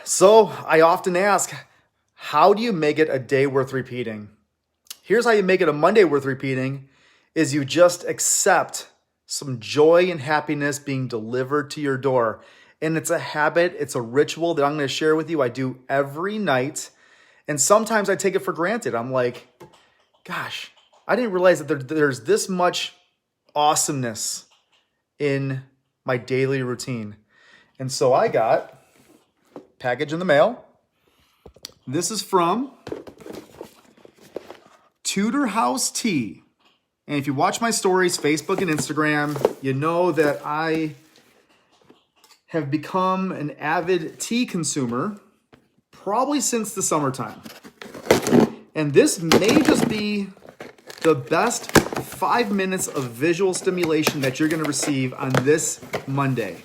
So I often ask, how do you make it a day worth repeating? Here's how you make it a Monday worth repeating is you just accept some joy and happiness being delivered to your door. And it's a habit, it's a ritual that I'm going to share with you. I do every night. And sometimes I take it for granted. I'm like, gosh, I didn't realize that there's this much awesomeness in my daily routine. And so I got a package in the mail. This is from Tudor House Tea. And if you watch my stories, Facebook and Instagram, you know that I have become an avid tea consumer probably since the summertime. And this may just be the best 5 minutes of visual stimulation that you're going to receive on this Monday.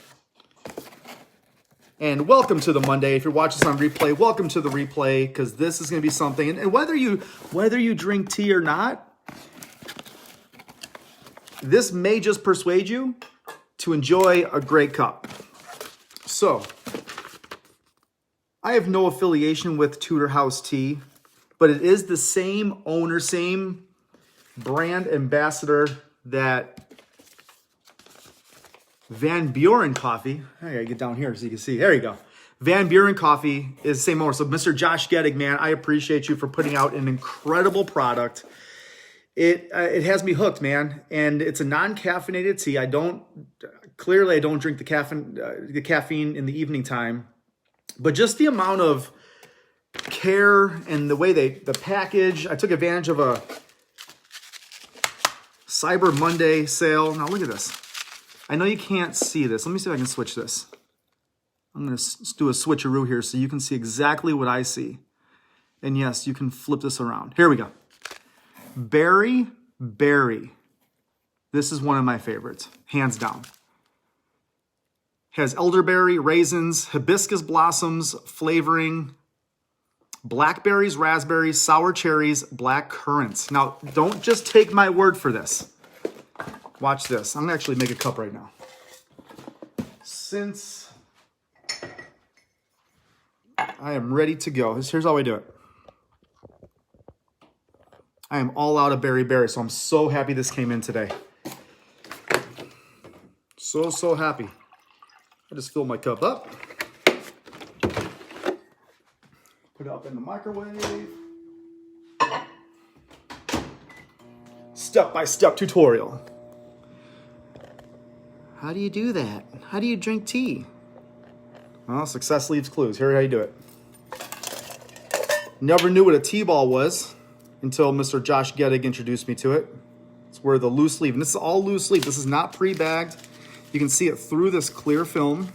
And welcome to the Monday. If you're watching this on replay, welcome to the replay, because this is going to be something. And whether you drink tea or not, this may just persuade you to enjoy a great cup. So, I have no affiliation with Tudor House Tea, but it is the same owner, same brand ambassador that Van Buren Coffee. I gotta get down here so you can see. There you go. Van Buren Coffee is the same owner. So Mr. Josh Gettig, man, I appreciate you for putting out an incredible product. It has me hooked, man. And it's a non-caffeinated tea. I don't drink the caffeine in the evening time, but just the amount of care and the way the package. I took advantage of a Cyber Monday sale. Now look at this. I know you can't see this. Let me see if I can switch this. I'm going to do a switcheroo here so you can see exactly what I see. And yes, you can flip this around. Here we go. Berry. This is one of my favorites, hands down. Has elderberry, raisins, hibiscus blossoms, flavoring, blackberries, raspberries, sour cherries, black currants. Now, don't just take my word for this. Watch this. I'm going to actually make a cup right now. Since I am ready to go, here's how I do it. I am all out of berry, so I'm so happy this came in today. So happy. I just filled my cup up. Put it up in the microwave. Step-by-step tutorial. How do you do that? How do you drink tea? Well, success leaves clues. Here's how you do it. Never knew what a tea ball was until Mr. Josh Gettig introduced me to it. It's where the loose leaf, and this is all loose leaf. This is not pre-bagged. You can see it through this clear film.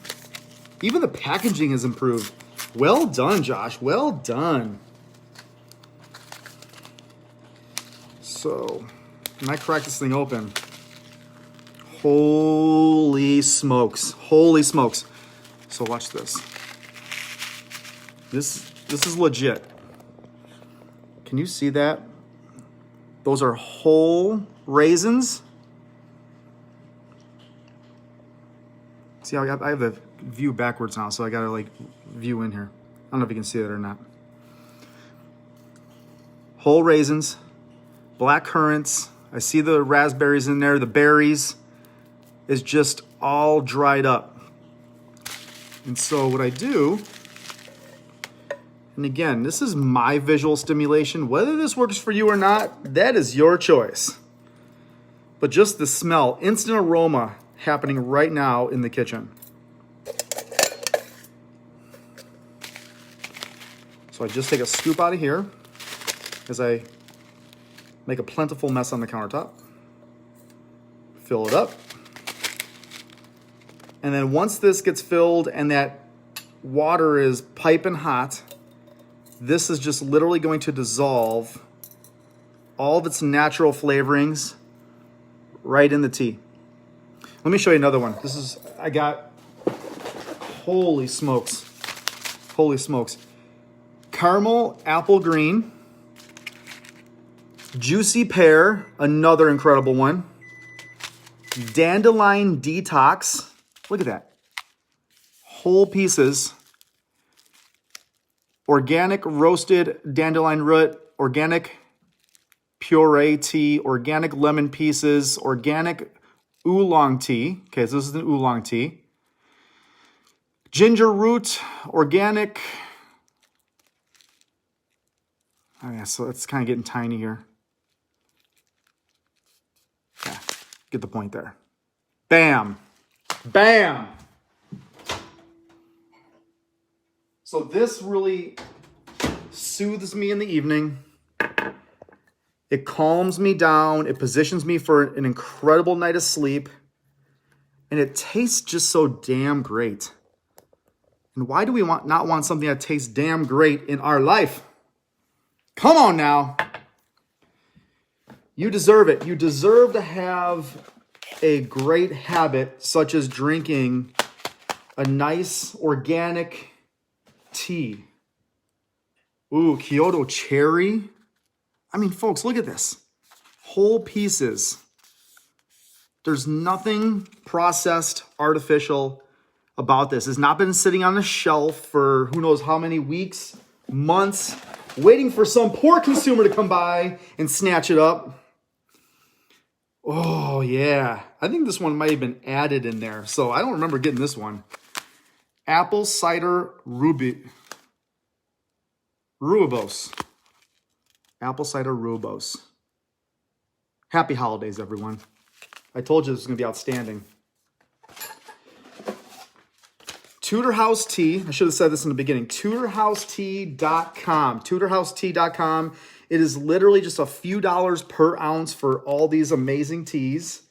Even the packaging has improved. Well done, Josh. Well done. So, when I crack this thing open, holy smokes. Holy smokes. So watch this. This is legit. Can you see that? Those are whole raisins. See, I have the view backwards now, so I gotta view in here. I don't know if you can see that or not. Whole raisins, black currants. I see the raspberries in there. The berries is just all dried up. And so what I do, and again, this is my visual stimulation. Whether this works for you or not, that is your choice. But just the smell, instant aroma happening right now in the kitchen. So I just take a scoop out of here as I make a plentiful mess on the countertop. Fill it up. And then once this gets filled and that water is piping hot, this is just literally going to dissolve all of its natural flavorings right in the tea. Let me show you another one. I got, holy smokes. Caramel apple green, juicy pear, another incredible one. Dandelion detox. Look at that. Whole pieces. organic roasted dandelion root, organic puree tea, organic lemon pieces, organic oolong tea. Okay, so this is an oolong tea. Ginger root, organic. Oh yeah, so it's kind of getting tiny here. Yeah, get the point there. Bam. Bam. So this really soothes me in the evening. It calms me down. It positions me for an incredible night of sleep. And it tastes just so damn great. And why do we not want something that tastes damn great in our life? Come on now. You deserve it. You deserve to have a great habit such as drinking a nice organic tea. Ooh, Kyoto cherry. I mean, folks, look at this. Whole pieces. There's nothing processed, artificial about this. It's not been sitting on a shelf for who knows how many weeks, months, waiting for some poor consumer to come by and snatch it up. Oh, yeah. I think this one might have been added in there. So I don't remember getting this one. Apple cider rooibos. Apple cider rooibos. Happy holidays, everyone. I told you this was going to be outstanding. Tudor House Tea. I should have said this in the beginning. TudorHouseTea.com. TudorHouseTea.com. It is literally just a few dollars per ounce for all these amazing teas.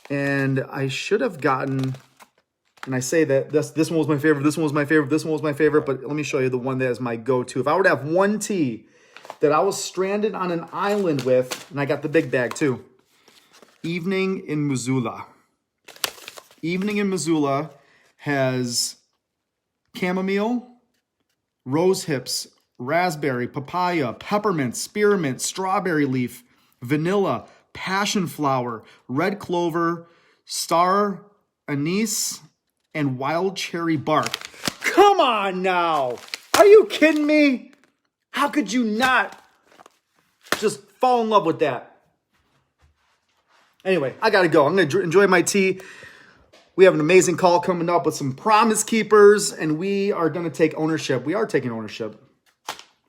And I should have gotten, and I say that this one was my favorite, this one was my favorite, this one was my favorite, but let me show you the one that is my go-to. If I were to have one tea that I was stranded on an island with, and I got the big bag too. Evening in Missoula. Evening in Missoula has chamomile, rose hips, raspberry, papaya, peppermint, spearmint, strawberry leaf, vanilla, passion flower, red clover, star anise, and wild cherry bark. Come on now. Are you kidding me? How could you not just fall in love with that? Anyway, I got to go. I'm going to enjoy my tea. We have an amazing call coming up with some Promise Keepers, and we are going to take ownership. We are taking ownership.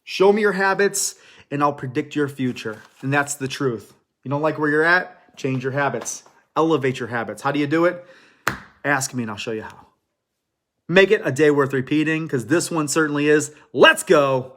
Show me your habits, and I'll predict your future. And that's the truth. You don't like where you're at? Change your habits. Elevate your habits. How do you do it? Ask me, and I'll show you how. Make it a day worth repeating, because this one certainly is. Let's go.